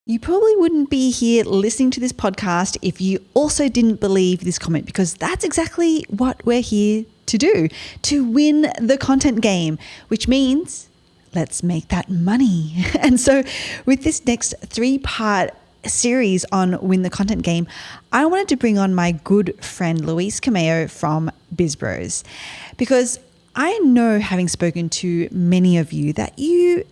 You probably wouldn't be here listening to this podcast if you also didn't believe this comment, because that's exactly what we're here to do, to win the content game, which means let's make that money. And so with this next 3-part series on Win the Content Game, I wanted to bring on my good friend Luis Camejo from Bizbros, because I know, having spoken to many of you, that you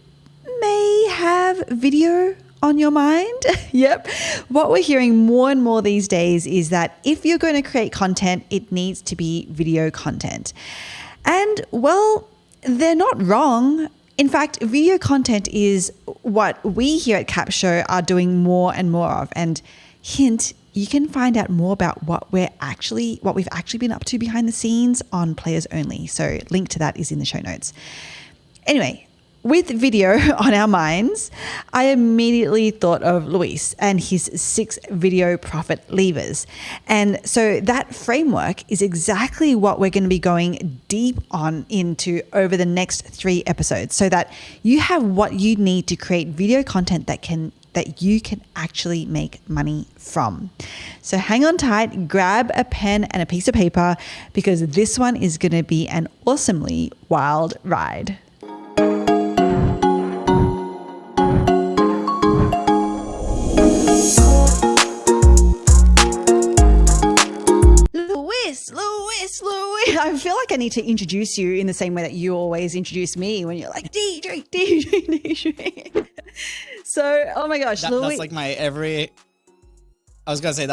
may have video on your mind. Yep. What we're hearing more and more these days is that if you're going to create content, it needs to be video content. And well, they're not wrong. In fact, video content is what we here at Capshow are doing more and more of. And hint, you can find out more about what we've actually been up to behind the scenes on Players Only. So link to that is in the show notes. Anyway, with video on our minds, I immediately thought of Luis and his 6 video profit levers. And so that framework is exactly what we're going to be going deep on into over the next 3 episodes, so that you have what you need to create video content that you can actually make money from. So hang on tight, grab a pen and a piece of paper, because this one is going to be an awesomely wild ride. Louis. I feel like I need to introduce you in the same way that you always introduce me when you're like, DJ. So, oh my gosh, Louis. That's like my every, I was going to say,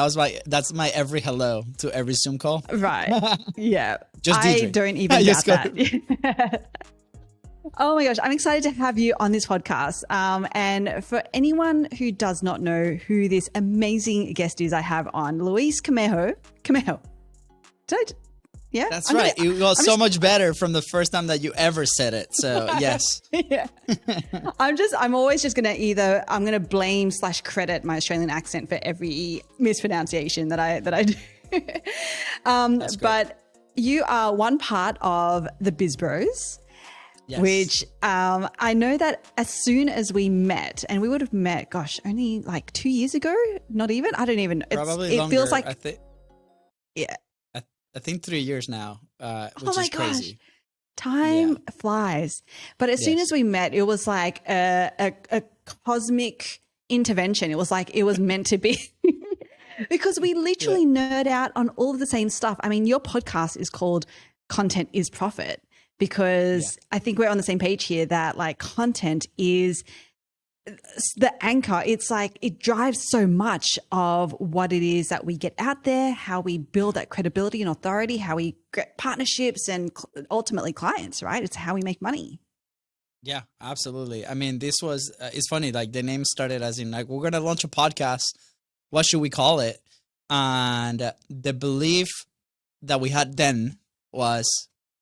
that's my every hello to every Zoom call. Right. Yeah. Just DJ. I don't even doubt that. Oh my gosh, I'm excited to have you on this podcast. And for anyone who does not know who this amazing guest is I have on, Luis Camejo. Yeah, that's right. It was so much better from the first time that you ever said it. So yes. Yeah. I'm always just going to I'm going to blame / credit my Australian accent for every mispronunciation that I do. But you are one part of the Bizbros. Yes. Which I know that as soon as we met, and we would have met, only like 2 years ago, not even. I don't even. Probably longer. It feels like, yeah. I think 3 years now, which is crazy. Gosh. Time flies. But as soon as we met, it was like a cosmic intervention. It was like it was meant to be. Because we literally nerd out on all of the same stuff. I mean, your podcast is called Content is Profit, because I think we're on the same page here that like content is the anchor. It's like it drives so much of what it is that we get out there, how we build that credibility and authority, how we get partnerships and ultimately clients, right? It's how we make money. Yeah, absolutely. I mean, this was, it's funny, like the name started as in like, we're going to launch a podcast. What should we call it? And the belief that we had then was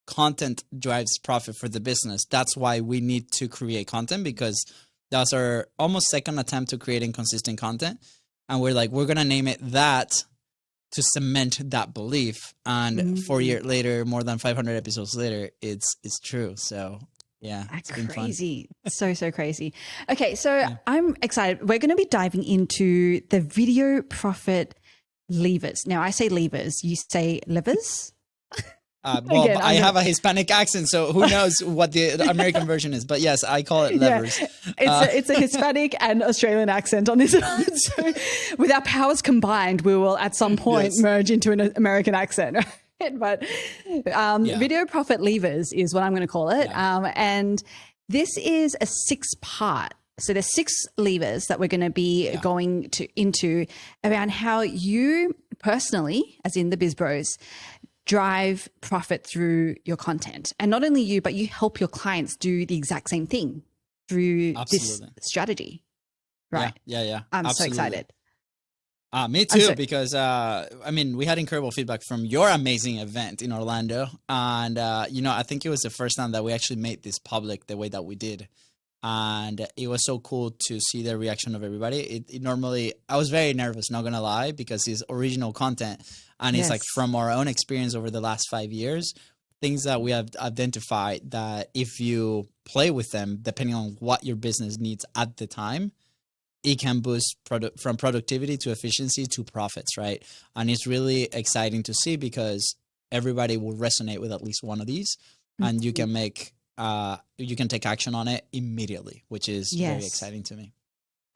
content drives profit for the business. That's why we need to create content, because that's our almost second attempt to creating consistent content. And we're like, we're going to name it that to cement that belief. And 4 years later, more than 500 episodes later, it's true. So yeah, that's been crazy. Fun. So crazy. Okay. So I'm excited. We're going to be diving into the video profit levers. Now I say levers, you say levers. Well, again, I have a Hispanic accent, so who knows what the American version is. But yes, I call it levers. Yeah, it's a Hispanic and Australian accent on this one. So with our powers combined, we will at some point merge into an American accent. Right? But video profit levers is what I'm going to call it. Yeah. And this is a 6-part. So there's 6 levers that we're going to be going into around how you personally, as in the Bizbros, drive profit through your content. And not only you, but you help your clients do the exact same thing through this strategy. Right. Yeah. I'm so excited. Me too, because I mean, we had incredible feedback from your amazing event in Orlando. And, I think it was the first time that we actually made this public the way that we did. And it was so cool to see the reaction of everybody. It normally, I was very nervous, not going to lie, because it's original content. And it's like from our own experience over the last 5 years, things that we have identified that if you play with them, depending on what your business needs at the time, it can boost from productivity to efficiency to profits, right? And it's really exciting to see because everybody will resonate with at least one of these, and you can make you can take action on it immediately, which is very exciting to me.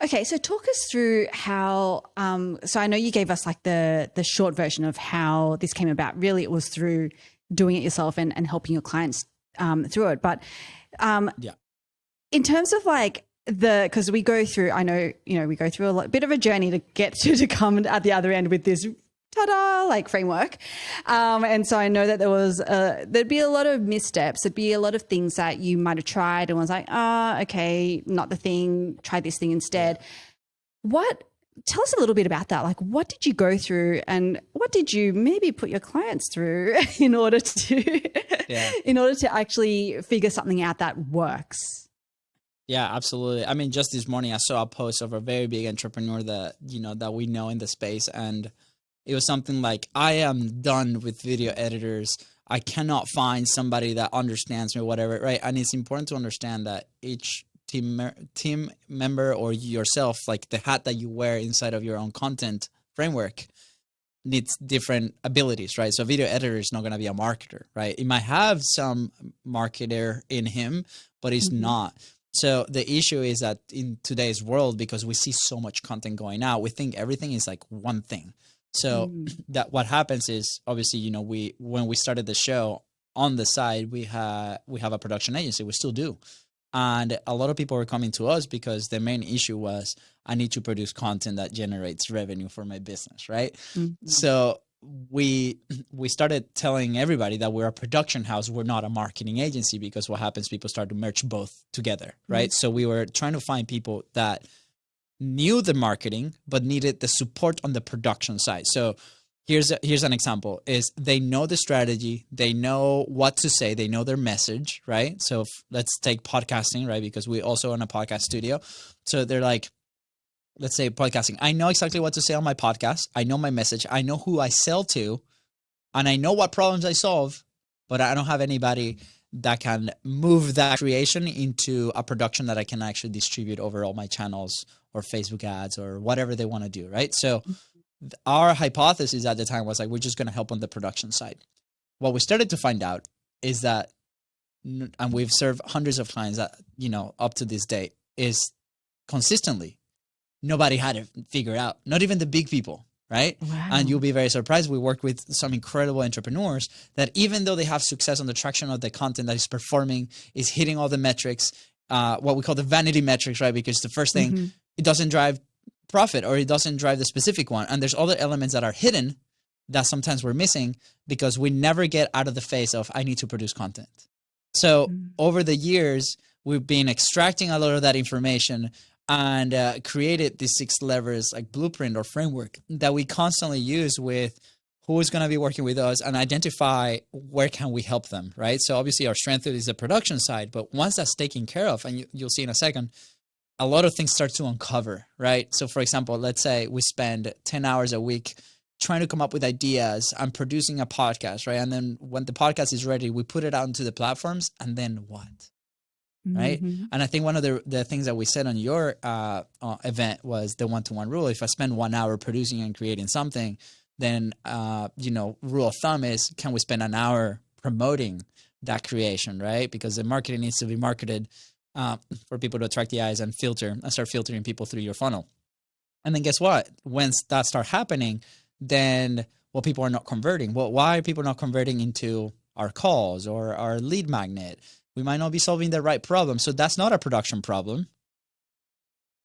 Okay, so talk us through how. So I know you gave us like the short version of how this came about. Really, it was through doing it yourself and helping your clients through it. But in terms of like because we go through, I know we go through bit of a journey to get to come at the other end with this like framework. And so I know that there'd be a lot of missteps. There'd be a lot of things that you might have tried and was like, okay, not the thing, try this thing instead. Tell us a little bit about that. Like, what did you go through and what did you maybe put your clients through in order to actually figure something out that works? Yeah, absolutely. I mean, just this morning I saw a post of a very big entrepreneur that we know in the space, and it was something like, I am done with video editors. I cannot find somebody that understands me, whatever, right? And it's important to understand that each team member or yourself, like the hat that you wear inside of your own content framework, needs different abilities, right? So a video editor is not going to be a marketer, right? It might have some marketer in him, but it's not. So the issue is that in today's world, because we see so much content going out, we think everything is like one thing. So that what happens is, obviously, when we started the show, on the side, we have a production agency. We still do. And a lot of people were coming to us because the main issue was, I need to produce content that generates revenue for my business, right? So we started telling everybody that we're a production house. We're not a marketing agency, because what happens, people start to merge both together, right? So we were trying to find people that knew the marketing but needed the support on the production side. So here's an example: is they know the strategy, they know what to say, they know their message, right? So let's take podcasting, right? Because we also own a podcast studio. So they're like, let's say podcasting, I know exactly what to say on my podcast. I know my message. I know who I sell to, and I know what problems I solve, but I don't have anybody that can move that creation into a production that I can actually distribute over all my channels or Facebook ads or whatever they want to do, right? So our hypothesis at the time was like, we're just going to help on the production side. What we started to find out is that, and we've served hundreds of clients that, up to this day, is consistently nobody had it figured out, not even the big people, right? Wow. And you'll be very surprised. We work with some incredible entrepreneurs that, even though they have success on the traction of the content that is performing, is hitting all the metrics, what we call the vanity metrics, right? Because the first thing, it doesn't drive profit, or it doesn't drive the specific one. And there's other elements that are hidden that sometimes we're missing because we never get out of the phase of, I need to produce content. So over the years, we've been extracting a lot of that information and created these 6 levers, like blueprint or framework, that we constantly use with who is going to be working with us and identify where can we help them, right? So obviously our strength is the production side, but once that's taken care of, and you'll see in a second, a lot of things start to uncover, right? So for example, let's say we spend 10 hours a week trying to come up with ideas and producing a podcast, right? And then when the podcast is ready, we put it out into the platforms, and then what? Right. And I think one of the things that we said on your event was the 1-to-1 rule. If I spend 1 hour producing and creating something, then, rule of thumb is, can we spend an hour promoting that creation, right? Because the marketing needs to be marketed for people to attract the eyes and start filtering people through your funnel. And then guess what? Once that starts happening, then, people are not converting. Well, why are people not converting into our calls or our lead magnet? We might not be solving the right problem. So that's not a production problem.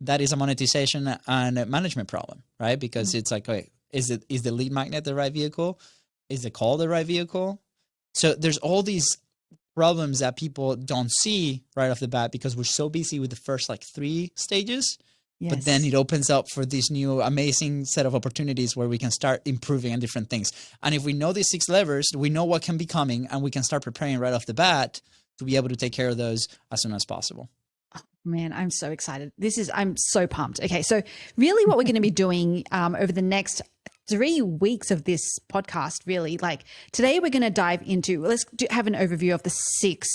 That is a monetization and management problem, right? Because it's like, okay, is the lead magnet the right vehicle? Is the call the right vehicle? So there's all these problems that people don't see right off the bat because we're so busy with the first 3 stages. Yes. But then it opens up for this new amazing set of opportunities where we can start improving on different things. And if we know these 6 levers, we know what can be coming, and we can start preparing right off the bat to be able to take care of those as soon as possible. Oh, man, I'm so excited. I'm so pumped. Okay, so really what we're going to be doing over the next 3 weeks of this podcast, really, today we're going to dive into, have an overview of the 6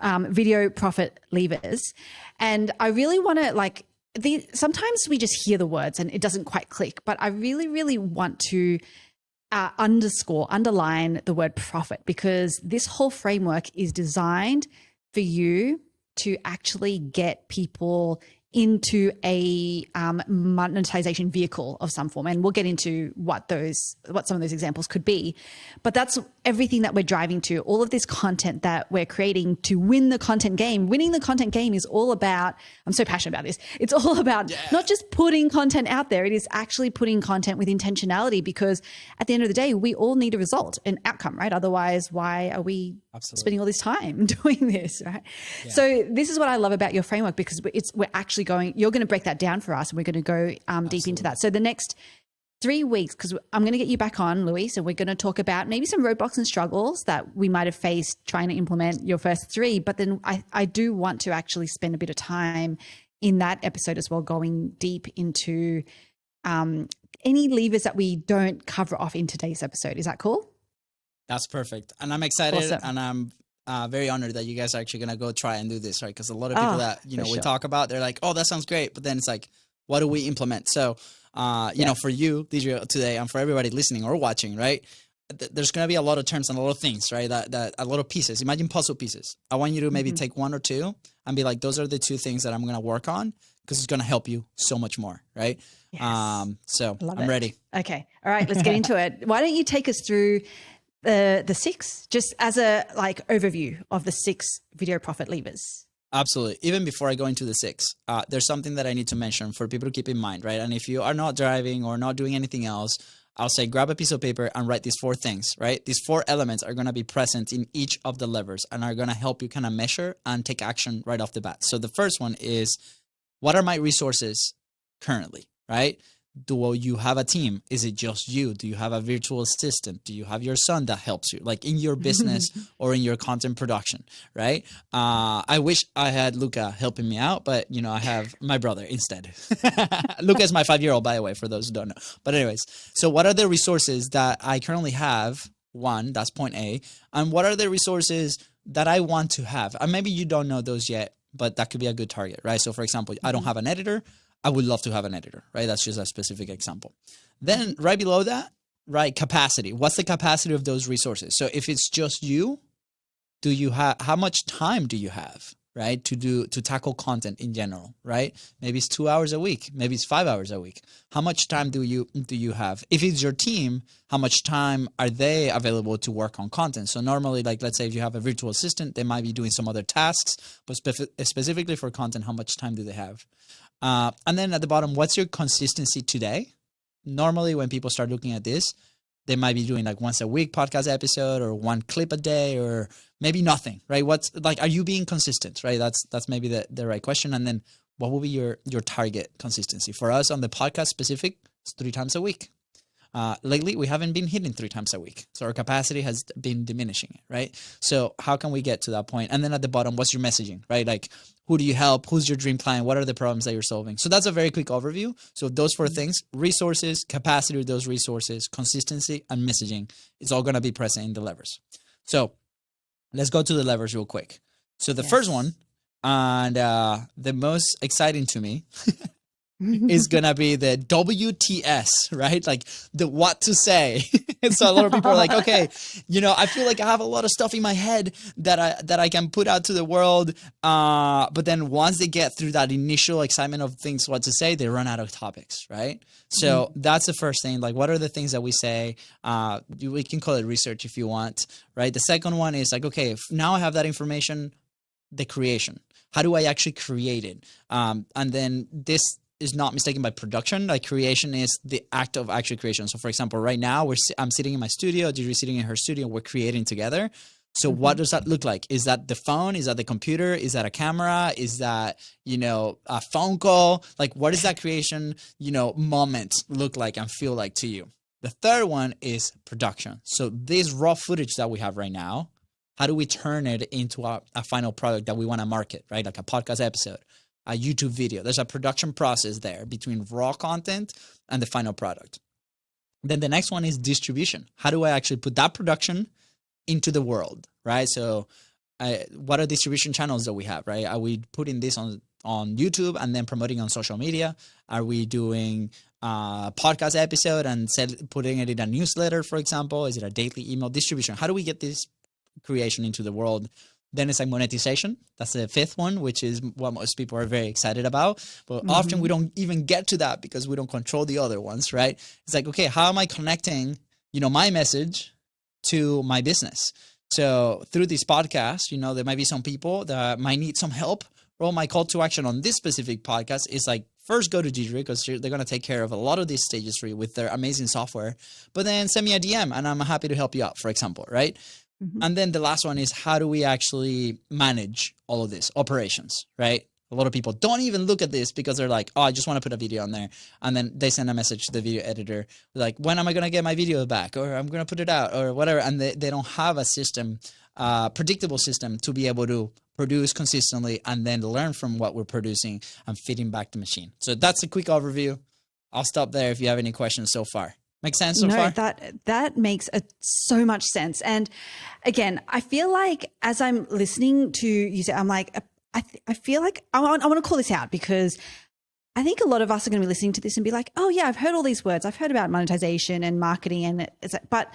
video profit levers. And I really want to sometimes we just hear the words and it doesn't quite click, but I really, really want to underline the word profit, because this whole framework is designed for you to actually get people into a monetization vehicle of some form. And we'll get into what some of those examples could be. But that's everything that we're driving to, all of this content that we're creating to win the content game. Winning the content game is all about, I'm so passionate about this. It's all about not just putting content out there. It is actually putting content with intentionality, because at the end of the day, we all need a result, an outcome, right? Otherwise, why are we spending all this time doing this, right? Yeah. So this is what I love about your framework, because you're going to break that down for us, and we're going to go deep into that. So the next 3 weeks, because I'm going to get you back on, Luis, and we're going to talk about maybe some roadblocks and struggles that we might have faced trying to implement your first 3. But then I do want to actually spend a bit of time in that episode as well, going deep into any levers that we don't cover off in today's episode. Is that cool? That's perfect. And I'm excited. Awesome. And I'm very honored that you guys are actually going to go try and do this, right? Because a lot of people that, we talk about, they're like, oh, that sounds great. But then it's like, what do we implement? So, for you, DJ, today, and for everybody listening or watching, right? There's going to be a lot of terms and a lot of things, right? That a lot of pieces. Imagine puzzle pieces. I want you to maybe take 1 or 2 and be like, those are the 2 things that I'm going to work on, because it's going to help you so much more, right? Yes. So I'm ready. Okay. All right, let's get into it. Why don't you take us through the 6, just as a overview of the 6 video profit levers? Absolutely. Even before I go into the 6, there's something that I need to mention for people to keep in mind, right? And if you are not driving or not doing anything else, I'll say grab a piece of paper and write these 4 things, right? These 4 elements are going to be present in each of the levers and are going to help you kind of measure and take action right off the bat. So the first one is, what are my resources currently, right? Do you have a team? Is it just you? Do you have a virtual assistant? Do you have your son that helps you, like in your business or in your content production, right? I wish I had Luca helping me out, but I have my brother instead. Luca is my 5-year-old, by the way, for those who don't know. But anyways, so what are the resources that I currently have? 1, that's point A. And what are the resources that I want to have? And maybe you don't know those yet, but that could be a good target, right? So for example, I don't have an editor. I would love to have an editor, right? That's just a specific example. Then right below that, right, capacity. What's the capacity of those resources? So if it's just you, how much time do you have, right, to tackle content in general, right? Maybe it's 2 hours a week. Maybe it's 5 hours a week. How much time do you have? If it's your team, how much time are they available to work on content? So normally, like, let's say if you have a virtual assistant, they might be doing some other tasks, but specifically for content, how much time do they have? And then at the bottom, what's your consistency today? Normally, when people start looking at this, they might be doing like once a week podcast episode or 1 clip a day, or maybe nothing, right? What's like, are you being consistent, right? That's maybe the right question. And then what will be your target consistency? For us on the podcast specific, it's 3 times a week. Lately, we haven't been hitting 3 times a week. So our capacity has been diminishing, right? So how can we get to that point? And then at the bottom, what's your messaging, right? Like, who do you help? Who's your dream client? What are the problems that you're solving? So that's a very quick overview. So those 4 things: resources, capacity of those resources, consistency, and messaging. It's all going to be present in the levers. So let's go to the levers real quick. So the first one, and the most exciting to me, is gonna be the WTS, right? Like the what to say. So a lot of people are like, okay, I feel like I have a lot of stuff in my head that I can put out to the world. But then once they get through that initial excitement of things, what to say, they run out of topics, right? So that's the first thing. Like, what are the things that we say? We can call it research if you want, right? The second one is like, okay, now I have that information, the creation. How do I actually create it? And then this is not mistaken by production. Like, creation is the act of actual creation. So for example, right now I'm sitting in my studio, Gigi's sitting in her studio, we're creating together. So what does that look like? Is that the phone? Is that the computer? Is that a camera? Is that, a phone call? Like, what does that creation, moment look like and feel like to you? The third one is production. So this raw footage that we have right now, how do we turn it into a final product that we want to market, right? Like a podcast episode, a YouTube video. There's a production process there between raw content and the final product. Then the next one is distribution. How do I actually put that production into the world, right? So what are distribution channels that we have, right? Are we putting this on on YouTube and then promoting on social media? Are we doing podcast episode and putting it in a newsletter, for example? Is it a daily email distribution? How do we get this creation into the world? Then it's like monetization. That's the fifth one, which is what most people are very excited about. But often we don't even get to that because we don't control the other ones, right? It's like, okay, how am I connecting, my message to my business? So through this podcast, there might be some people that might need some help. Well, my call to action on this specific podcast is like, first go to Gidry because they're going to take care of a lot of these stages for you with their amazing software. But then send me a DM and I'm happy to help you out, for example, right? And then the last one is, how do we actually manage all of this operations, right? A lot of people don't even look at this because they're like, oh, I just want to put a video on there. And then they send a message to the video editor like, when am I going to get my video back? Or I'm going to put it out or whatever. And they don't have a system, predictable system to be able to produce consistently and then learn from what we're producing and feeding back the machine. So that's a quick overview. I'll stop there if you have any questions so far. Make sense so far? That makes so much sense. And again, I feel like as I'm listening to you say, I'm like, I feel like I want to call this out because I think a lot of us are going to be listening to this and be like, oh yeah, I've heard all these words. I've heard about monetization and marketing, and but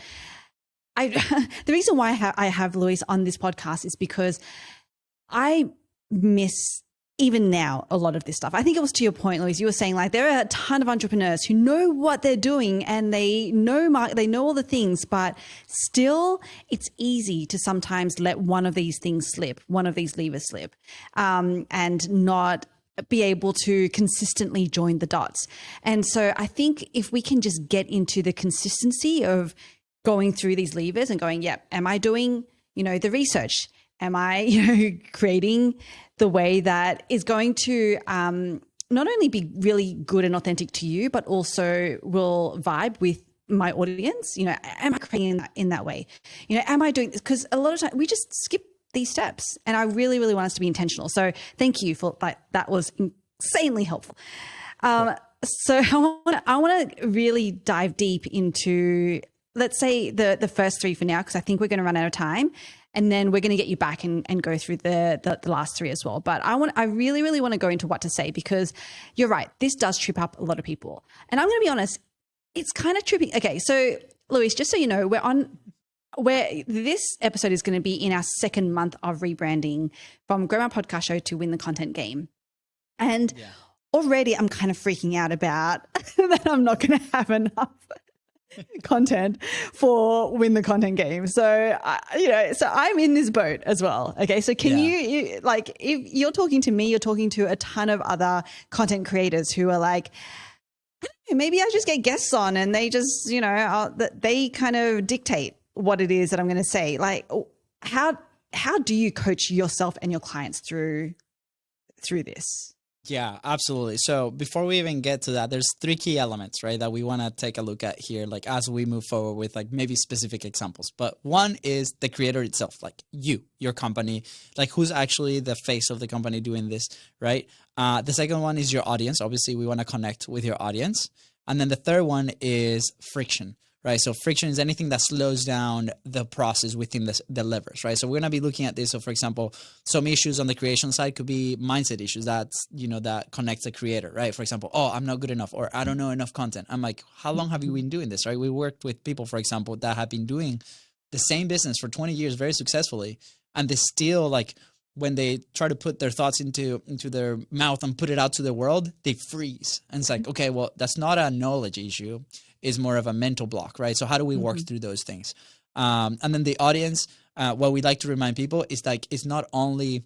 the reason why I have Luis on this podcast is because I miss, even now, a lot of this stuff. I think it was to your point, Luis, you were saying like there are a ton of entrepreneurs who know what they're doing and they know all the things, but still it's easy to sometimes let one of these things slip, one of these levers slip, and not be able to consistently join the dots. And so I think if we can just get into the consistency of going through these levers and going, yep, am I doing, the research? Am I, creating the way that is going to not only be really good and authentic to you, but also will vibe with my audience? Am I creating in that way? Am I doing this? Because a lot of times we just skip these steps, and I really, really want us to be intentional. So thank you for that. That was insanely helpful. So I want to really dive deep into, let's say the first three for now, because I think we're going to run out of time. And then we're going to get you back and go through the last three as well. But I really, really want to go into what to say, because you're right. This does trip up a lot of people. And I'm going to be honest, it's kind of tripping. Okay. So Luis, just so you know, where this episode is going to be in our second month of rebranding from Grow My Podcast Show to Win the Content Game. And already I'm kind of freaking out about that I'm not going to have enough content for Win the Content Game. So, so I'm in this boat as well. Okay. So can you like, if you're talking to me, you're talking to a ton of other content creators who are like, maybe I just get guests on and they just, they kind of dictate what it is that I'm going to say. Like, how do you coach yourself and your clients through this? Yeah, absolutely. So before we even get to that, there's three key elements, right, that we want to take a look at here, like as we move forward with like maybe specific examples. But one is the creator itself, like your company, like who's actually the face of the company doing this, right? The second one is your audience. Obviously, we want to connect with your audience. And then the third one is friction. Right. So friction is anything that slows down the process within the levers. Right. So we're going to be looking at this. So, for example, some issues on the creation side could be mindset issues that connects the creator. Right. For example, oh, I'm not good enough, or I don't know enough content. I'm like, how long have you been doing this? Right. We worked with people, for example, that have been doing the same business for 20 years very successfully. And they still, like, when they try to put their thoughts into their mouth and put it out to the world, they freeze. And it's like, okay, well, that's not a knowledge issue. Is more of a mental block, right? So how do we work through those things? And then the audience, what we like to remind people is like, it's not only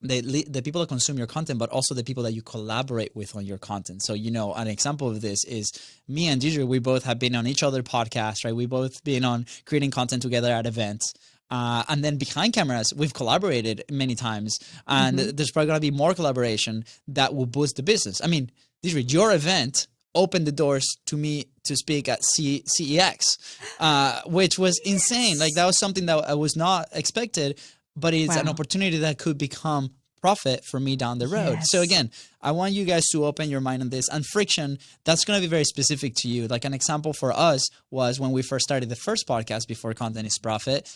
the people that consume your content, but also the people that you collaborate with on your content. So, an example of this is me and Gidry. We both have been on each other podcasts, right? We both been on creating content together at events. And then behind cameras, we've collaborated many times, and there's probably going to be more collaboration that will boost the business. I mean, Gidry, your event opened the doors to me to speak at CEX, which was insane. Like, that was something that I was not expected, but it's an opportunity that could become profit for me down the road. Yes. So again, I want you guys to open your mind on this. And friction, that's going to be very specific to you. Like an example for us was when we first started the first podcast before Content is Profit,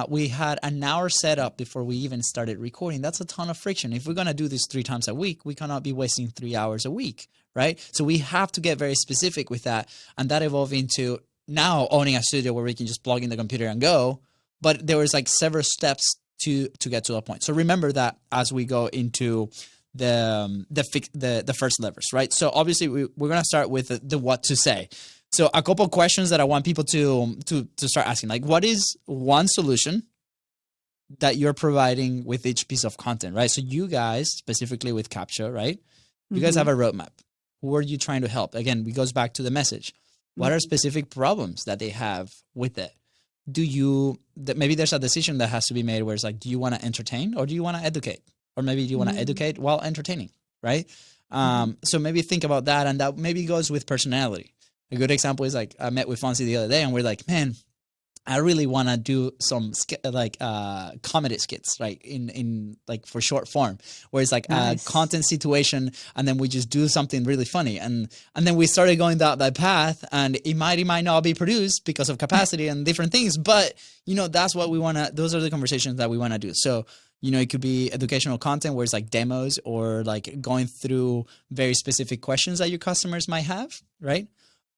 we had an hour set up before we even started recording. That's a ton of friction. If we're going to do this 3 times a week, we cannot be wasting 3 hours a week, right? So we have to get very specific with that. And that evolved into now owning a studio where we can just plug in the computer and go. But there was like several steps to get to that point. So remember that as we go into the first levers, right? So obviously we're going to start with the what to say. So a couple of questions that I want people to start asking, like what is one solution that you're providing with each piece of content, right? So you guys, specifically with CAPTCHA, right? You guys have a roadmap. Who are you trying to help? Again, it goes back to the message. What are specific problems that they have with it? Maybe there's a decision that has to be made where it's like, do you want to entertain or do you want to educate? Or maybe do you want to educate while entertaining, right? So maybe think about that, and that maybe goes with personality. A good example is like I met with Fonzie the other day and we're like, man, I really want to do some comedy skits, right? In like for short form, where it's like a content situation, and then we just do something really funny, and then we started going down that path, and it might not be produced because of capacity and different things, but that's what we want to. Those are the conversations that we want to do. So it could be educational content where it's like demos or like going through very specific questions that your customers might have, right?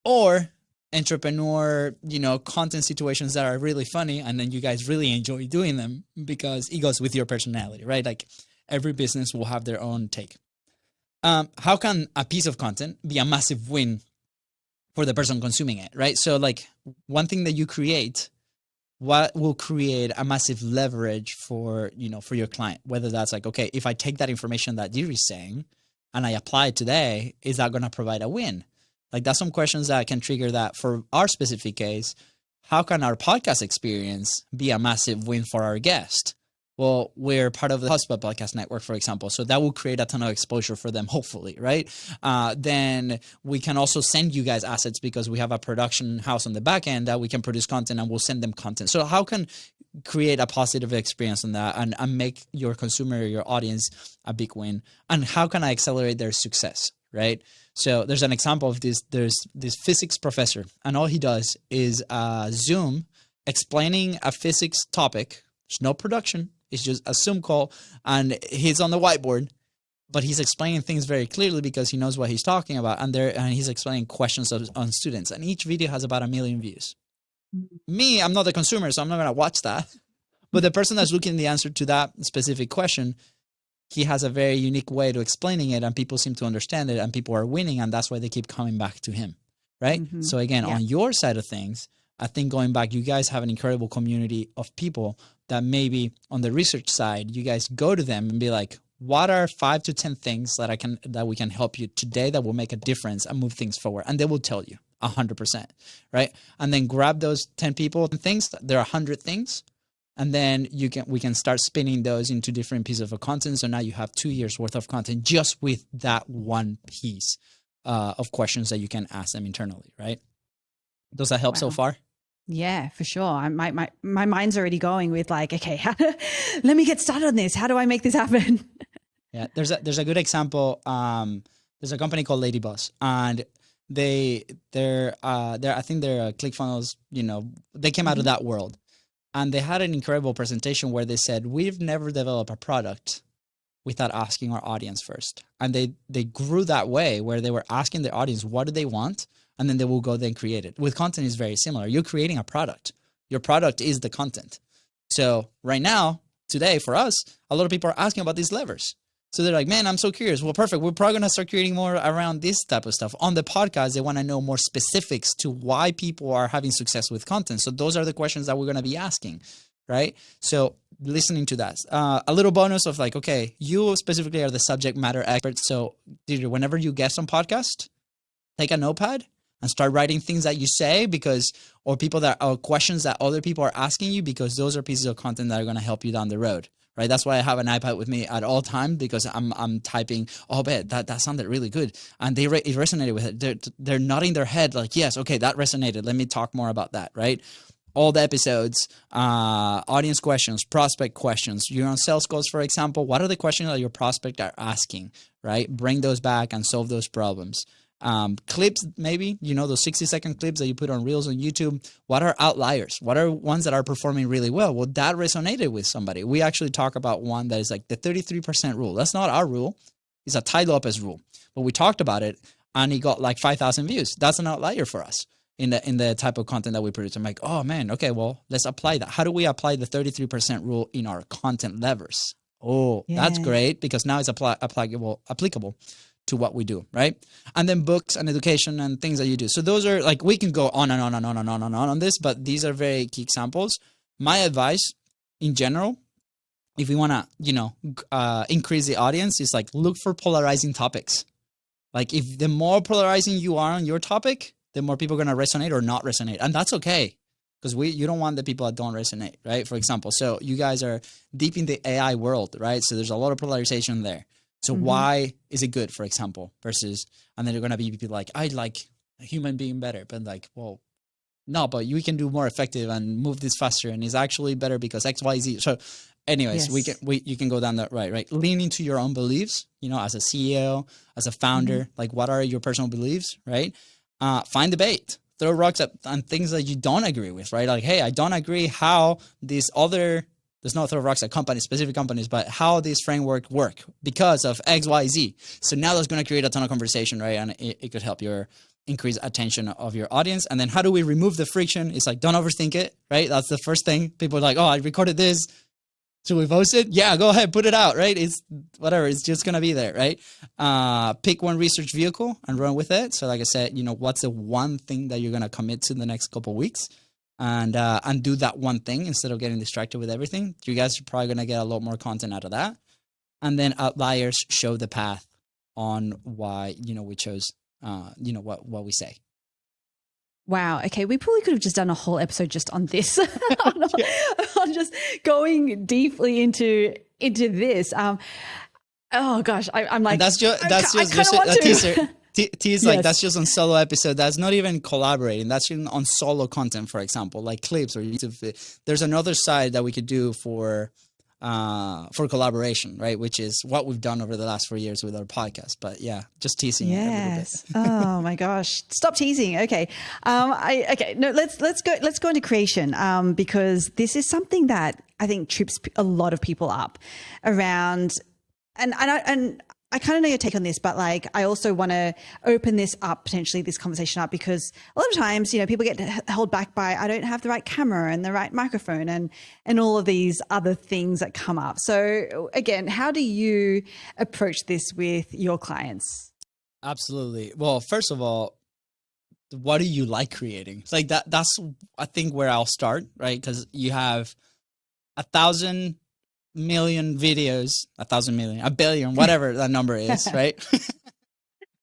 Or entrepreneur, content situations that are really funny, and then you guys really enjoy doing them because it goes with your personality, right? Like every business will have their own take. How can a piece of content be a massive win for the person consuming it, right? So like one thing that you create, what will create a massive leverage for your client, whether that's like, okay, if I take that information that Diri's saying and I apply it today, is that going to provide a win? Like that's some questions that can trigger that. For our specific case, how can our podcast experience be a massive win for our guest? Well, we're part of the HubSpot podcast network, for example. So that will create a ton of exposure for them, hopefully, right? Then we can also send you guys assets because we have a production house on the back end that we can produce content and we'll send them content. So how can create a positive experience on that and make your consumer, your audience a big win? And how can I accelerate their success, right? So there's an example of this. There's this physics professor, and all he does is Zoom explaining a physics topic. There's no production. It's just a Zoom call, and he's on the whiteboard, but he's explaining things very clearly because he knows what he's talking about, and he's explaining questions on students, and each video has about 1 million views. Me, I'm not the consumer, so I'm not going to watch that. But the person that's looking at the answer to that specific question, he has a very unique way to explaining it, and people seem to understand it, and people are winning, and that's why they keep coming back to him, right? So again, on your side of things, I think going back, you guys have an incredible community of people that maybe on the research side, you guys go to them and be like, what are 5 to 10 things that we can help you today that will make a difference and move things forward? And they will tell you 100%, right? And then grab those 10 people and things, there are 100 things. And then we can start spinning those into different pieces of content. So now you have 2 years worth of content just with that one piece of questions that you can ask them internally, right? Does that help so far? Yeah, for sure. My mind's already going with like, okay, let me get started on this. How do I make this happen? Yeah, there's a good example. There's a company called Ladybuzz, and they're I think they're ClickFunnels. They came out of that world, and they had an incredible presentation where they said, we've never developed a product without asking our audience first, and they grew that way where they were asking their audience what do they want. And then they will go then create it. With content, is very similar. You're creating a product. Your product is the content. So right now, today, for us, a lot of people are asking about these levers. So they're like, man, I'm so curious. Well, perfect. We're probably going to start creating more around this type of stuff. On the podcast, they want to know more specifics to why people are having success with content. So those are the questions that we're going to be asking, right? So listening to that. A little bonus of like, okay, you specifically are the subject matter expert. So whenever you guest on podcast, take a notepad and start writing things that you say or questions that other people are asking you, because those are pieces of content that are going to help you down the road, right? That's why I have an iPad with me at all time, because I'm typing, oh, bet that sounded really good. And it resonated with it. They're nodding their head like, yes, okay, that resonated. Let me talk more about that, right? all the episodes, audience questions, prospect questions. You're on sales calls, for example. What are the questions that your prospect are asking, right? Bring those back and solve those problems. Clips, maybe, those 60-second clips that you put on Reels on YouTube. What are outliers? What are ones that are performing really well? Well, that resonated with somebody. We actually talk about one that is like the 33% rule. That's not our rule. It's a Tai Lopez rule. But we talked about it and it got like 5,000 views. That's an outlier for us in the type of content that we produce. I'm like, oh man, okay, well, let's apply that. How do we apply the 33% rule in our content levers? Oh, that's great, because now it's applicable to what we do, right? And then books and education and things that you do. So those are like, we can go on and on and on and on and on this, but these are very key examples. My advice in general, if we want to, increase the audience, is like, look for polarizing topics. Like, if the more polarizing you are on your topic, the more people are going to resonate or not resonate. And that's okay, because you don't want the people that don't resonate, right? For example, so you guys are deep in the AI world, right? So there's a lot of polarization there. So why is it good, for example, versus, and then you're going to be people like, I like a human being better, but like, well, no, but we can do more effective and move this faster. And it's actually better because X, Y, Z. So anyways, you can go down that right? Lean into your own beliefs, as a CEO, as a founder, like, what are your personal beliefs, right? Find debate, throw rocks at on things that you don't agree with, right? Like, hey, I don't agree how these other, there's no throw rocks at companies, specific companies, but how these framework work because of X, Y, Z. So now that's going to create a ton of conversation, right? And it could help your increase attention of your audience. And then how do we remove the friction? It's like, don't overthink it, right? That's the first thing. People are like, oh, I recorded this. Should we post it? Yeah, go ahead, put it out, right? It's whatever, it's just going to be there, right? Pick one research vehicle and run with it. So like I said, what's the one thing that you're going to commit to in the next couple of weeks, and do that one thing instead of getting distracted with everything. You guys are probably going to get a lot more content out of that. And then outliers show the path on why, we chose, what we say. Wow. Okay. We probably could have just done a whole episode just on this, on just going deeply into this. Oh gosh, I'm like, and that's just a teaser. Like, that's just on solo episode. That's not even collaborating. That's even on solo content, for example, like clips or YouTube. There's another side that we could do for collaboration, right? Which is what we've done over the last 4 years with our podcast. But yeah, just teasing it a little bit. Oh my gosh. Stop teasing. Okay. No, let's go into creation. Because this is something that I think trips a lot of people up around, and I kind of know your take on this, but like, I also want to open this up, potentially this conversation up, because a lot of times, people get held back by, I don't have the right camera and the right microphone and all of these other things that come up. So again, how do you approach this with your clients? Absolutely. Well, first of all, what do you like creating? It's like that's, I think, where I'll start, right? Because you have 1,000 million videos, 1,000 million, a billion, whatever that number is, right?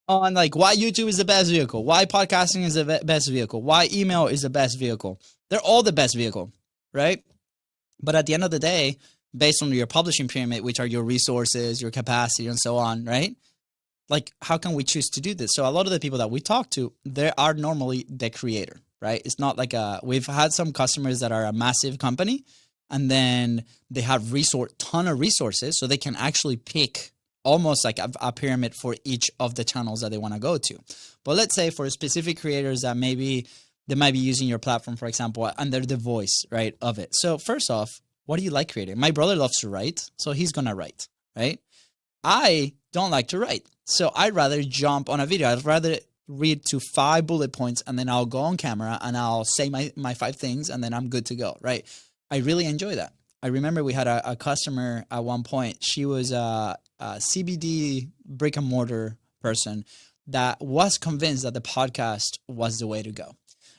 On like why YouTube is the best vehicle, why podcasting is the best vehicle, why email is the best vehicle. They're all the best vehicle, right? But at the end of the day, based on your publishing pyramid, which are your resources, your capacity, and so on, right? Like, how can we choose to do this? So a lot of the people that we talk to, they are normally the creator, right? It's not like we've had some customers that are a massive company, and then they have ton of resources, so they can actually pick almost like a pyramid for each of the channels that they want to go to. But let's say for specific creators that maybe they might be using your platform, for example, and they're the voice, right, of it. So first off, what do you like creating? My brother loves to write, so he's going to write, right? I don't like to write, so I'd rather jump on a video. I'd rather read to 5 bullet points, and then I'll go on camera and I'll say my 5 things, and then I'm good to go, right? I really enjoy that. I remember we had a customer at one point. She was a CBD brick and mortar person that was convinced that the podcast was the way to go.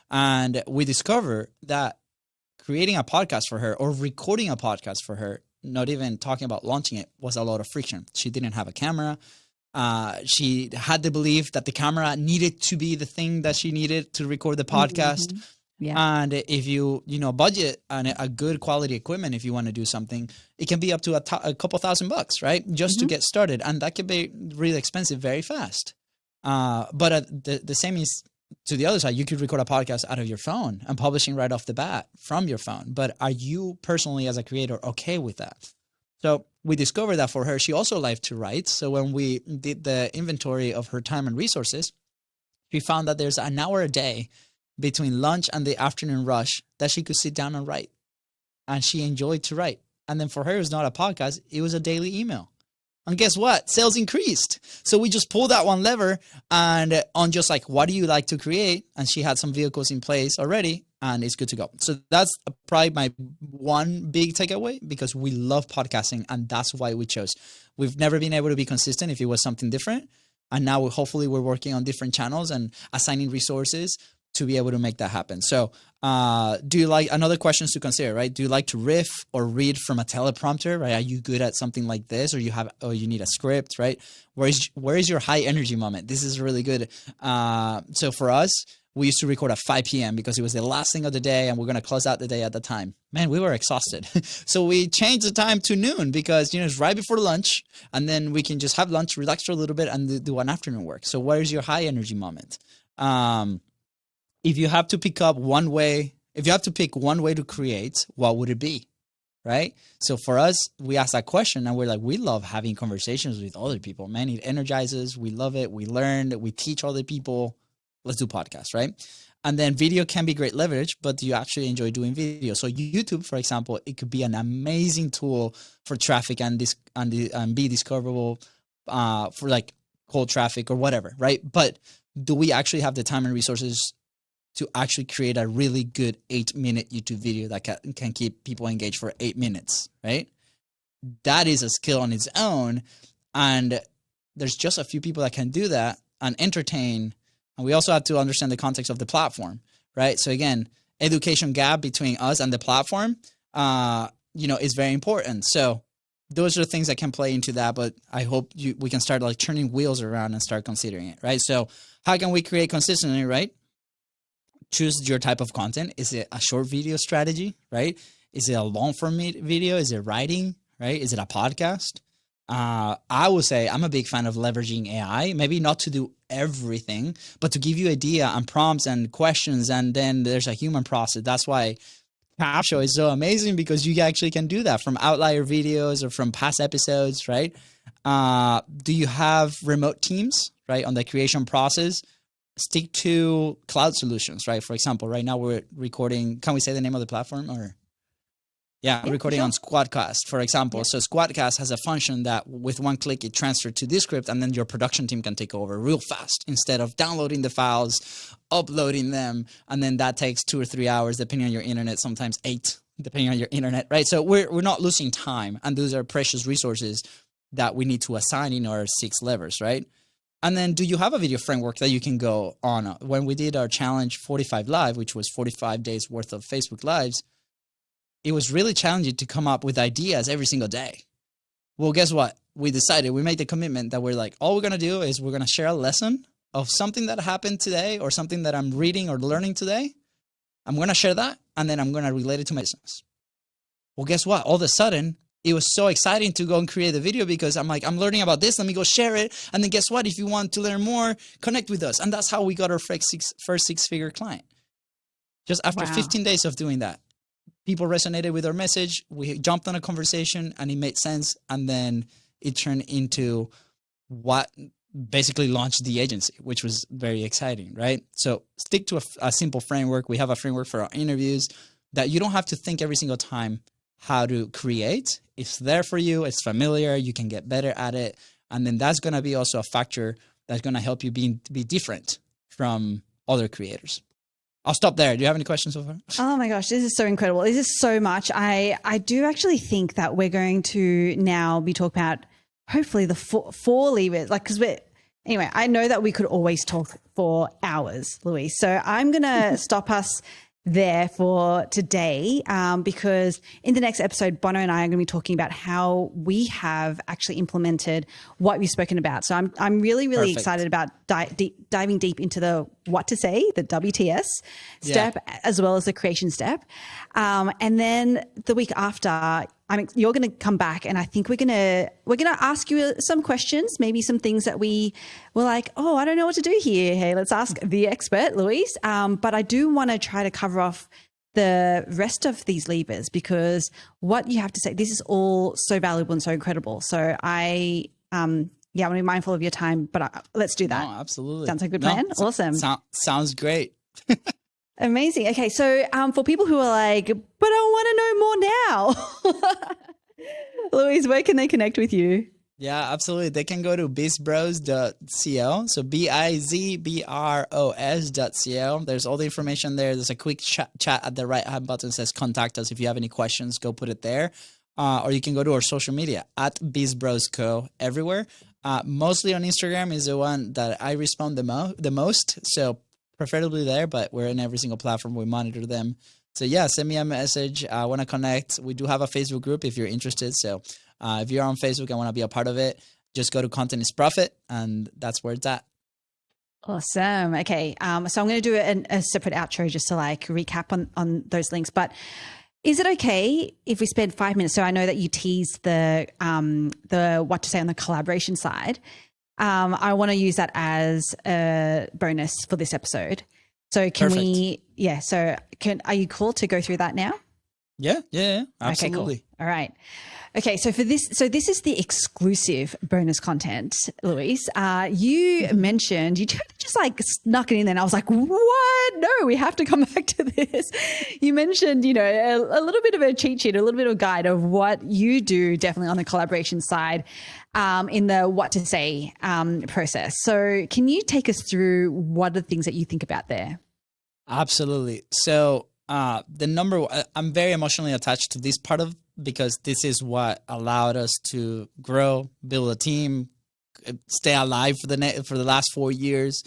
And we discovered that creating a podcast for her or recording a podcast for her, not even talking about launching it, was a lot of friction. She didn't have a camera. She had the belief that the camera needed to be the thing that she needed to record the podcast. Mm-hmm. Yeah. And if you budget and a good quality equipment, if you want to do something, it can be up to a couple $1,000, right? Just to get started. And that can be really expensive very fast. But the same is to the other side, you could record a podcast out of your phone and publishing right off the bat from your phone. But are you personally as a creator okay with that? So we discovered that for her, she also liked to write. So when we did the inventory of her time and resources, we found that there's an hour a day between lunch and the afternoon rush that she could sit down and write. And she enjoyed to write. And then for her, it was not a podcast. It was a daily email. And guess what? Sales increased. So we just pulled that one lever and on just like, what do you like to create? And she had some vehicles in place already and it's good to go. So that's probably my one big takeaway, because we love podcasting and that's why we chose. We've never been able to be consistent if it was something different. And now hopefully we're working on different channels and assigning resources to be able to make that happen. So do you like, another questions to consider, right? Do you like to riff or read from a teleprompter, right? Are you good at something like this, or you need a script, right? Where is your high energy moment? This is really good. So for us, we used to record at 5 p.m. because it was the last thing of the day and we're going to close out the day at the time. Man, we were exhausted. So we changed the time to noon because, it's right before lunch and then we can just have lunch, relax for a little bit and do an afternoon work. So where is your high energy moment? If you have to pick one way to create, what would it be? Right? So for us, we asked that question and we're like, we love having conversations with other people. Man, it energizes. We love it. We learn. We teach other people. Let's do podcasts, right? And then video can be great leverage, but do you actually enjoy doing video? So YouTube, for example, it could be an amazing tool for traffic and be discoverable for like cold traffic or whatever, right? But do we actually have the time and resources to actually create a really good 8-minute YouTube video that can keep people engaged for 8 minutes, right? That is a skill on its own. And there's just a few people that can do that and entertain. And we also have to understand the context of the platform, right? So again, education gap between us and the platform, is very important. So those are things that can play into that, but I hope we can start like turning wheels around and start considering it, right? So how can we create consistently, right? Choose your type of content. Is it a short video strategy, right? Is it a long form video? Is it writing, right? Is it a podcast? I would say I'm a big fan of leveraging AI, maybe not to do everything, but to give you idea and prompts and questions. And then there's a human process. That's why Capshow is so amazing, because you actually can do that from outlier videos or from past episodes, right? Do you have remote teams, right? On the creation process, stick to cloud solutions, right? For example, right now we're recording, can we say the name of the platform or? Yeah, recording on Squadcast, for example. Yeah. So Squadcast has a function that with one click, it transfers to Descript and then your production team can take over real fast instead of downloading the files, uploading them. And then that takes 2 or 3 hours, depending on your internet, sometimes 8, depending on your internet, right? So we're not losing time. And those are precious resources that we need to assign in our 6 levers, right? And then do you have a video framework that you can go on? When we did our challenge 45 live, which was 45 days worth of Facebook lives, it was really challenging to come up with ideas every single day. Well, guess what? We made the commitment that we're like, all we're going to do is we're going to share a lesson of something that happened today or something that I'm reading or learning today. I'm going to share that and then I'm going to relate it to my business. Well, guess what? All of a sudden, it was so exciting to go and create the video because I'm like, I'm learning about this. Let me go share it. And then guess what? If you want to learn more, connect with us. And that's how we got our first 6-figure client. Just after 15 days of doing that. People resonated with our message. We jumped on a conversation and it made sense. And then it turned into what basically launched the agency, which was very exciting, right? So stick to a simple framework. We have a framework for our interviews that you don't have to think every single time how to create. It's there for you. It's familiar. You can get better at it. And then that's going to be also a factor that's going to help you be different from other creators. I'll stop there. Do you have any questions so far? Oh my gosh, this is so incredible. This is so much. I do actually think that we're going to now be talking about hopefully the four levers, anyway, I know that we could always talk for hours, Luis. So I'm going to stop us there for today because in the next episode, Bono and I are going to be talking about how we have actually implemented what we've spoken about. So I'm really, really excited about diving deep into the what to say, the WTS step, as well as the creation step. And then the week after, you're going to come back, and I think we're going to ask you some questions, maybe some things that we were like, oh, I don't know what to do here. Hey, let's ask the expert, Luis. But I do want to try to cover off the rest of these levers, because what you have to say, this is all so valuable and so incredible. So I want to be mindful of your time, but let's do that. No, absolutely. Sounds like a good plan. Awesome. Sounds great. Amazing. Okay. So for people who are like, but I want to know more now, Luis, where can they connect with you? Yeah, absolutely. They can go to bizbros.co. So bizbros.co. There's all the information there. There's a quick chat at the right hand button that says contact us. If you have any questions, go put it there. Or you can go to our social media at bizbrosco everywhere. Mostly on Instagram is the one that I respond the most. So preferably there, but we're in every single platform. We monitor them. So yeah, send me a message. I want to connect. We do have a Facebook group if you're interested. So if you're on Facebook and want to be a part of it, just go to Content is Profit, and that's where it's at. Awesome. Okay. So I'm going to do a separate outro just to like recap on those links. But is it okay if we spend 5 minutes? So I know that you teased the what to say on the collaboration side. I want to use that as a bonus for this episode. So can Perfect. Are you cool to go through that now? Yeah, absolutely. Okay, cool. All right. Okay, so this is the exclusive bonus content, Luis. You mentioned, you just like snuck it in there, and I was like, what? No, we have to come back to this. You mentioned, a little bit of a cheat sheet, a little bit of a guide of what you do definitely on the collaboration side in the what to say process. So can you take us through what are the things that you think about there? Absolutely. So I'm very emotionally attached to this part of, because this is what allowed us to grow, build a team, stay alive for the last 4 years,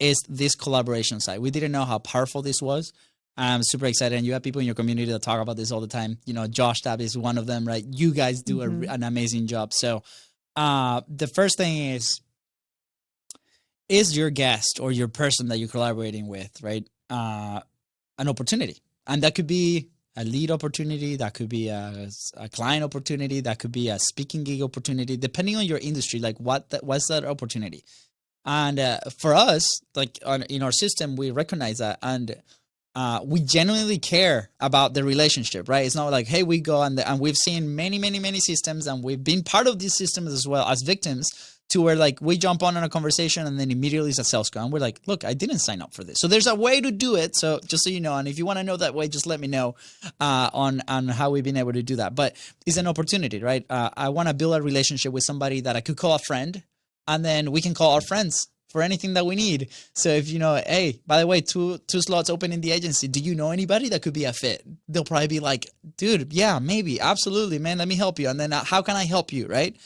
is this collaboration side. We didn't know how powerful this was. I'm super excited. And you have people in your community that talk about this all the time. Josh Tab is one of them, right? You guys do an amazing job. So the first thing is your guest or your person that you're collaborating with, right? An opportunity. And that could be a lead opportunity, that could be a client opportunity, that could be a speaking gig opportunity, depending on your industry, like what's that opportunity. And for us, like in our system, we recognize that, and we genuinely care about the relationship, right? It's not like, hey, we go and we've seen many, many, many systems, and we've been part of these systems as well as victims, to where like we jump on a conversation and then immediately it's a sales call. And we're like, look, I didn't sign up for this. So there's a way to do it. So just so you know, and if you want to know that way, just let me know on how we've been able to do that. But it's an opportunity, right? I want to build a relationship with somebody that I could call a friend, and then we can call our friends for anything that we need. So if hey, by the way, two slots open in the agency, do you know anybody that could be a fit? They'll probably be like, dude, yeah, maybe, absolutely, man, let me help you. And then how can I help you, right?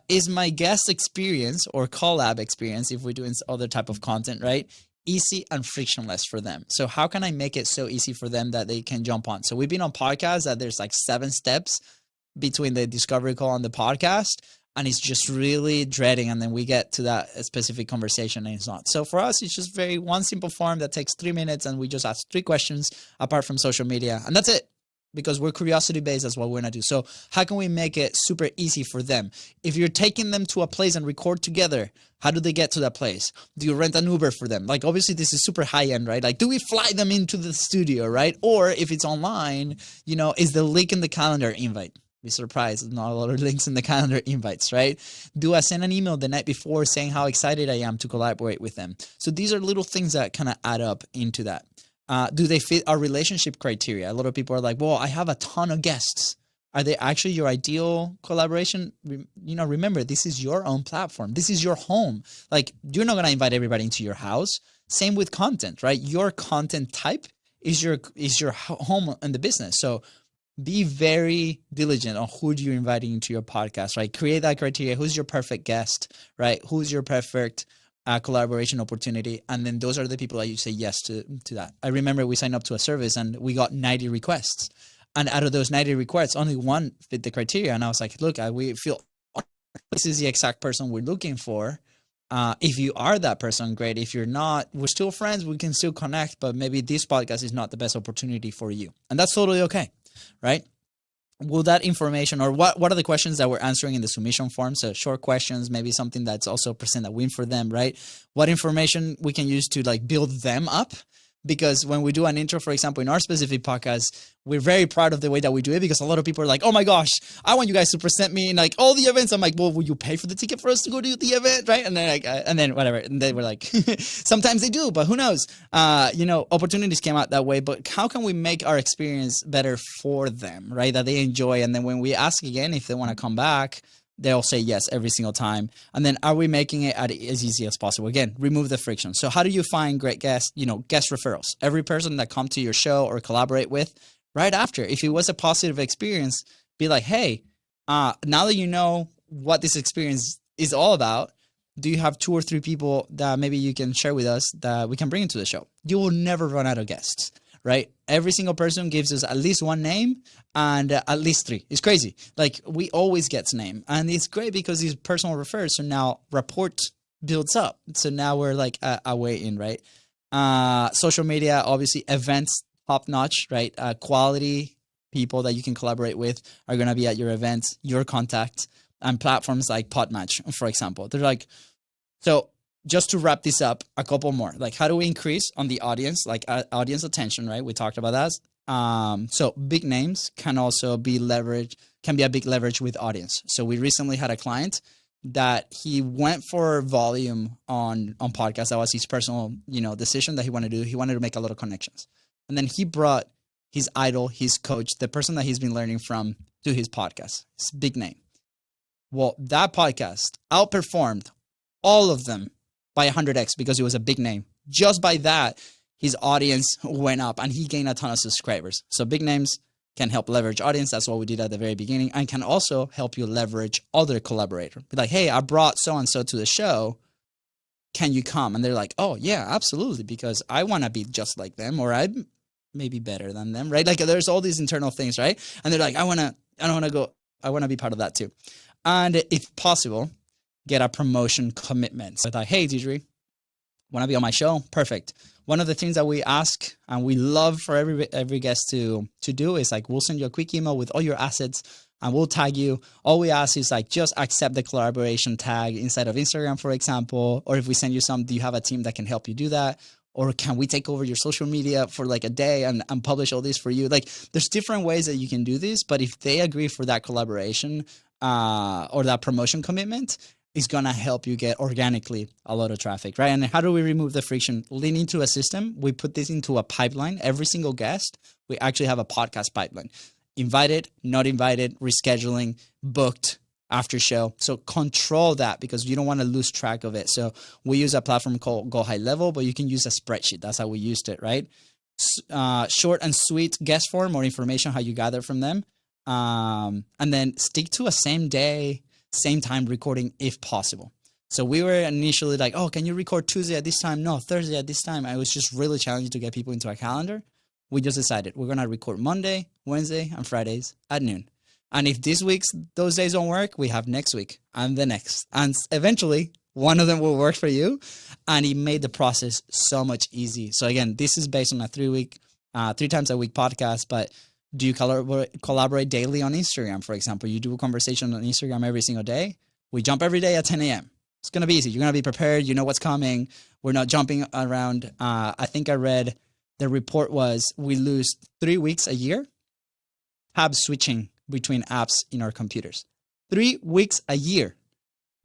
Is my guest experience or collab experience, if we're doing other type of content, right, easy and frictionless for them? So how can I make it so easy for them that they can jump on? So we've been on podcasts that there's like 7 steps between the discovery call and the podcast, and it's just really dreading, and then we get to that specific conversation and it's not. So for us, it's just one simple form that takes 3 minutes, and we just ask 3 questions apart from social media, and that's it. Because we're curiosity-based, that's what we're going to do. So how can we make it super easy for them? If you're taking them to a place and record together, how do they get to that place? Do you rent an Uber for them? Like, obviously, this is super high-end, right? Like, do we fly them into the studio, right? Or if it's online, is the link in the calendar invite? Be surprised, there's not a lot of links in the calendar invites, right? Do I send an email the night before saying how excited I am to collaborate with them? So these are little things that kind of add up into that. Do they fit our relationship criteria? A lot of people are like, well, I have a ton of guests. Are they actually your ideal collaboration? Remember, this is your own platform. This is your home. Like, you're not going to invite everybody into your house. Same with content, right? Your content type is your home in the business. So be very diligent on who you're inviting into your podcast, right? Create that criteria. Who's your perfect guest, right? Who's your perfect collaboration opportunity, and then those are the people that you say yes to that. I remember we signed up to a service and we got 90 requests, and out of those 90 requests, only one fit the criteria. And I was like, look, we feel this is the exact person we're looking for. If you are that person, great. If you're not, we're still friends. We can still connect, but maybe this podcast is not the best opportunity for you. And that's totally okay, right? Will that information, or what are the questions that we're answering in the submission form? So short questions, maybe something that's also present a win for them, right? What information we can use to like build them up? Because when we do an intro, for example, in our specific podcast, we're very proud of the way that we do it, because a lot of people are like, oh my gosh, I want you guys to present me in like all the events. I'm like, well, will you pay for the ticket for us to go to the event? Right. And then like, and then whatever. And they were like, sometimes they do, but who knows? Opportunities came out that way, but how can we make our experience better for them, right? That they enjoy. And then when we ask again, if they want to come back, they'll say yes every single time. And then are we making it as easy as possible? Again, remove the friction. So how do you find great guests? Guest referrals. Every person that come to your show or collaborate with, right after, if it was a positive experience, be like, hey, now that you know what this experience is all about, do you have 2 or 3 people that maybe you can share with us that we can bring into the show? You will never run out of guests, right? Every single person gives us at least 1 name and at least 3. It's crazy. Like we always get name, and it's great because these personal refers. So now rapport builds up. So now we're like a way in, right? Social media, obviously events, top notch, right? Quality people that you can collaborate with are going to be at your events, your contact, and platforms like Podmatch, for example. They're like, so just to wrap this up, a couple more. Like, how do we increase on the audience, like audience attention, right? We talked about that. So big names can also be leverage, can be a big leverage with audience. So we recently had a client that he went for volume on podcasts. That was his personal, decision that he wanted to do. He wanted to make a lot of connections. And then he brought his idol, his coach, the person that he's been learning from to his podcast. It's a big name. Well, that podcast outperformed all of them by 100x because it was a big name. Just by that, his audience went up and he gained a ton of subscribers. So big names can help leverage audience. That's what we did at the very beginning, and can also help you leverage other collaborators. Be like, hey, I brought so-and-so to the show. Can you come? And they're like, oh yeah, absolutely. Because I want to be just like them, or I'm maybe better than them, right? Like there's all these internal things, right? And they're like, I want to be part of that too. And if possible, get a promotion commitment. So like, hey, Deidre, want to be on my show? Perfect. One of the things that we ask and we love for every guest to do is like, we'll send you a quick email with all your assets and we'll tag you. All we ask is like, just accept the collaboration tag inside of Instagram, for example. Or if we send you some, do you have a team that can help you do that? Or can we take over your social media for like a day and publish all this for you? Like there's different ways that you can do this, but if they agree for that collaboration or that promotion commitment, is going to help you get organically a lot of traffic, right? And how do we remove the friction? Lean into a system. We put this into a pipeline. Every single guest, we actually have a podcast pipeline. Invited, not invited, rescheduling, booked, after show. So control that because you don't want to lose track of it. So we use a platform called Go High Level, but you can use a spreadsheet. That's how we used it, right? Short and sweet guest form or information, how you gather from them. And then stick to a same day, same time recording if possible. So we were initially like, oh, can you record Tuesday at this time? No, Thursday at this time. I was just really challenging to get people into our calendar. We just decided we're going to record Monday, Wednesday, and Fridays at noon. And if this week's those days don't work, we have next week and the next. And eventually one of them will work for you. And it made the process so much easy. So again, this is based on a 3 times a week podcast, but do you collaborate daily on Instagram, for example? You do a conversation on Instagram every single day. We jump every day at 10 a.m. It's going to be easy. You're going to be prepared. You know what's coming. We're not jumping around. I think I read the report was we lose 3 weeks a year tab switching between apps in our computers. 3 weeks a year.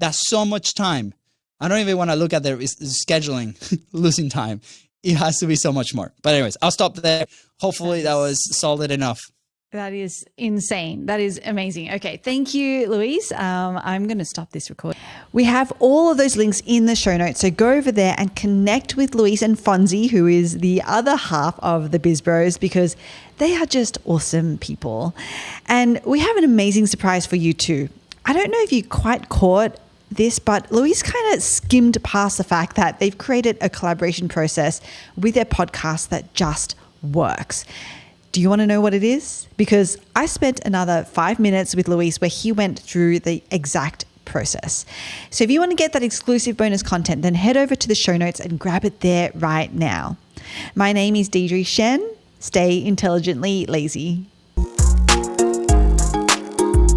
That's so much time. I don't even want to look at the scheduling, losing time. It has to be so much more. But anyways, I'll stop there. Hopefully that was solid enough. That is insane. That is amazing. Okay. Thank you, Luis. I'm going to stop this recording. We have all of those links in the show notes. So go over there and connect with Luis and Fonzie, who is the other half of the Bizbros, because they are just awesome people. And we have an amazing surprise for you too. I don't know if you quite caught this, but Luis kind of skimmed past the fact that they've created a collaboration process with their podcast that just works. Do you want to know what it is? Because I spent another 5 minutes with Luis where he went through the exact process. So if you want to get that exclusive bonus content, then head over to the show notes and grab it there right now. My name is Deidre Shen. Stay intelligently lazy.